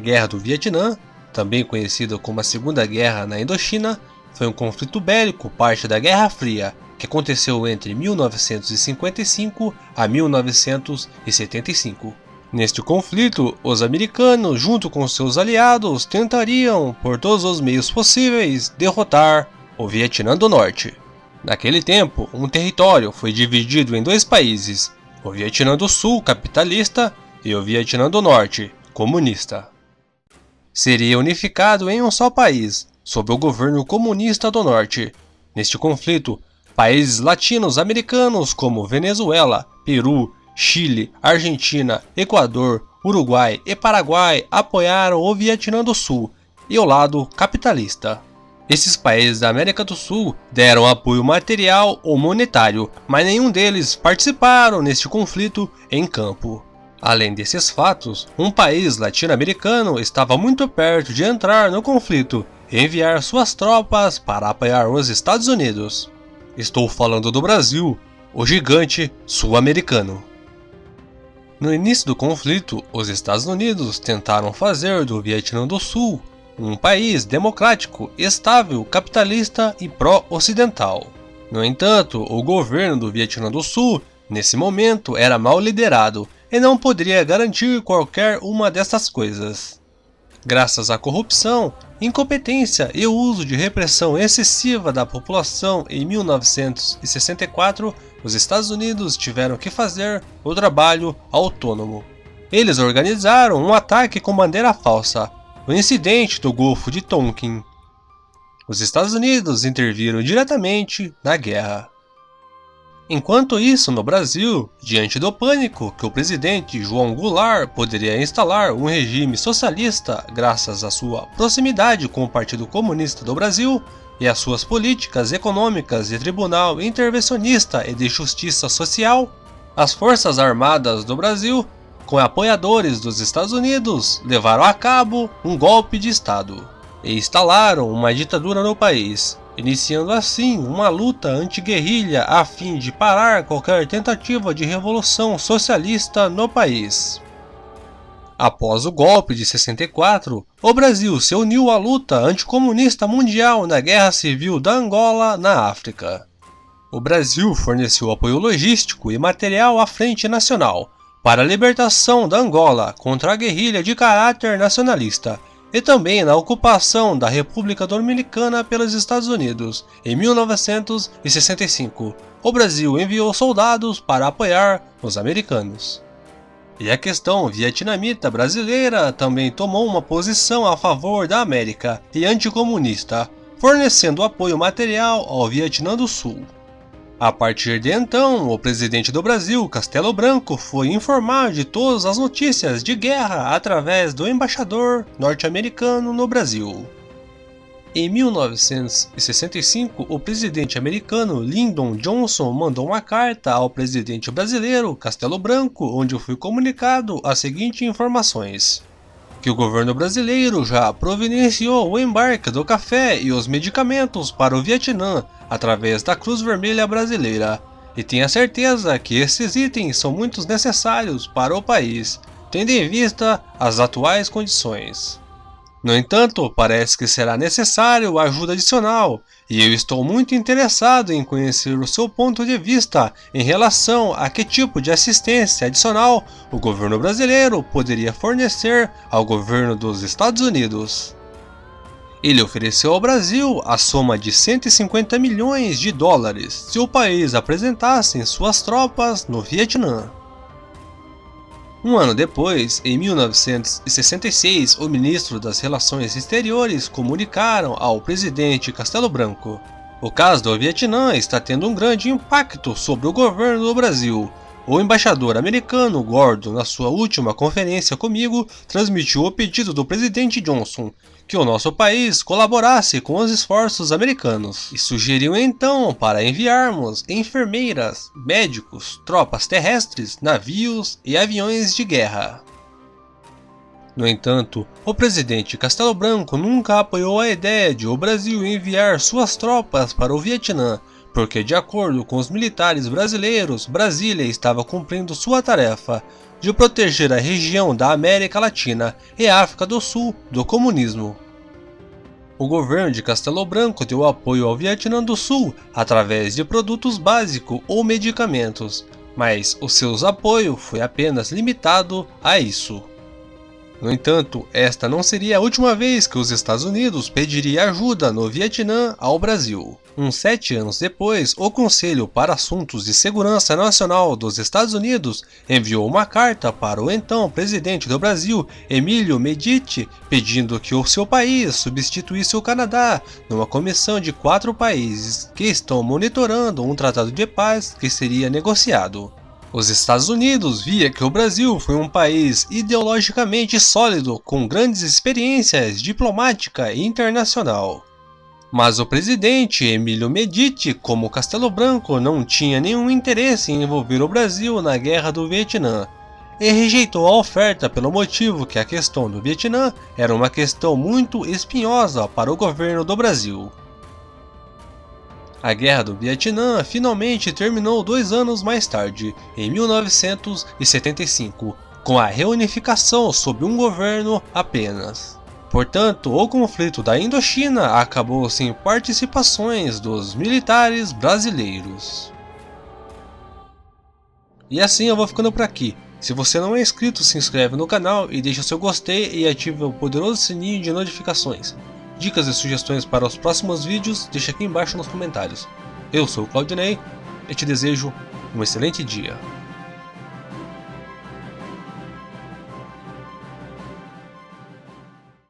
Guerra do Vietnã, também conhecida como a Segunda Guerra na Indochina, foi um conflito bélico parte da Guerra Fria, que aconteceu entre 1955 a 1975. Neste conflito, os americanos, junto com seus aliados, tentariam, por todos os meios possíveis, derrotar o Vietnã do Norte. Naquele tempo, um território foi dividido em dois países, o Vietnã do Sul, capitalista, e o Vietnã do Norte, comunista. Seria unificado em um só país, sob o governo comunista do Norte. Neste conflito, países latinos-americanos como Venezuela, Peru, Chile, Argentina, Equador, Uruguai e Paraguai apoiaram o Vietnã do Sul e o lado capitalista. Esses países da América do Sul deram apoio material ou monetário, mas nenhum deles participaram neste conflito em campo. Além desses fatos, um país latino-americano estava muito perto de entrar no conflito e enviar suas tropas para apoiar os Estados Unidos. Estou falando do Brasil, o gigante sul-americano. No início do conflito, os Estados Unidos tentaram fazer do Vietnã do Sul um país democrático, estável, capitalista e pró-ocidental. No entanto, o governo do Vietnã do Sul, nesse momento, era mal liderado e não poderia garantir qualquer uma dessas coisas. Graças à corrupção, incompetência e o uso de repressão excessiva da população em 1964, os Estados Unidos tiveram que fazer o trabalho autônomo. Eles organizaram um ataque com bandeira falsa, o incidente do Golfo de Tonkin. Os Estados Unidos interviram diretamente na guerra. Enquanto isso, no Brasil, diante do pânico que o presidente João Goulart poderia instalar um regime socialista graças à sua proximidade com o Partido Comunista do Brasil e às suas políticas econômicas de tribunal intervencionista e de justiça social, as Forças Armadas do Brasil, com apoiadores dos Estados Unidos, levaram a cabo um golpe de Estado e instalaram uma ditadura no país, iniciando assim uma luta anti-guerrilha a fim de parar qualquer tentativa de revolução socialista no país. Após o golpe de 64, o Brasil se uniu à luta anticomunista mundial na Guerra Civil da Angola, na África. O Brasil forneceu apoio logístico e material à Frente Nacional para a libertação da Angola contra a guerrilha de caráter nacionalista, e também na ocupação da República Dominicana pelos Estados Unidos. Em 1965, o Brasil enviou soldados para apoiar os americanos. E a questão vietnamita brasileira também tomou uma posição a favor da América e anticomunista, fornecendo apoio material ao Vietnã do Sul. A partir de então, o presidente do Brasil, Castelo Branco, foi informar de todas as notícias de guerra através do embaixador norte-americano no Brasil. Em 1965, o presidente americano Lyndon Johnson mandou uma carta ao presidente brasileiro, Castelo Branco, onde foi comunicado as seguintes informações: que o governo brasileiro já providenciou o embarque do café e os medicamentos para o Vietnã através da Cruz Vermelha Brasileira, e tenha certeza que esses itens são muito necessários para o país, tendo em vista as atuais condições. No entanto, parece que será necessário ajuda adicional, e eu estou muito interessado em conhecer o seu ponto de vista em relação a que tipo de assistência adicional o governo brasileiro poderia fornecer ao governo dos Estados Unidos. Ele ofereceu ao Brasil a soma de 150 milhões de dólares se o país apresentasse suas tropas no Vietnã. Um ano depois, em 1966, o ministro das Relações Exteriores comunicaram ao presidente Castelo Branco: o caso do Vietnã está tendo um grande impacto sobre o governo do Brasil. O embaixador americano Gordon, na sua última conferência comigo, transmitiu o pedido do presidente Johnson que o nosso país colaborasse com os esforços americanos e sugeriu então para enviarmos enfermeiras, médicos, tropas terrestres, navios e aviões de guerra. No entanto, o presidente Castelo Branco nunca apoiou a ideia de o Brasil enviar suas tropas para o Vietnã, porque, de acordo com os militares brasileiros, Brasília estava cumprindo sua tarefa de proteger a região da América Latina e África do Sul do comunismo. O governo de Castelo Branco deu apoio ao Vietnã do Sul através de produtos básicos ou medicamentos, mas o seu apoio foi apenas limitado a isso. No entanto, esta não seria a última vez que os Estados Unidos pediria ajuda no Vietnã ao Brasil. Uns 7 anos depois, o Conselho para Assuntos de Segurança Nacional dos Estados Unidos enviou uma carta para o então presidente do Brasil, Emílio Medici, pedindo que o seu país substituísse o Canadá numa comissão de 4 países que estão monitorando um tratado de paz que seria negociado. Os Estados Unidos via que o Brasil foi um país ideologicamente sólido com grandes experiências diplomática e internacional. Mas o presidente Emílio Medici, como Castelo Branco, não tinha nenhum interesse em envolver o Brasil na Guerra do Vietnã e rejeitou a oferta pelo motivo que a questão do Vietnã era uma questão muito espinhosa para o governo do Brasil. A Guerra do Vietnã finalmente terminou 2 anos mais tarde, em 1975, com a reunificação sob um governo apenas. Portanto, o conflito da Indochina acabou sem participações dos militares brasileiros. E assim eu vou ficando por aqui. Se você não é inscrito, se inscreve no canal e deixa seu gostei e ativa o poderoso sininho de notificações. Dicas e sugestões para os próximos vídeos, deixa aqui embaixo nos comentários. Eu sou o Claudinei e te desejo um excelente dia.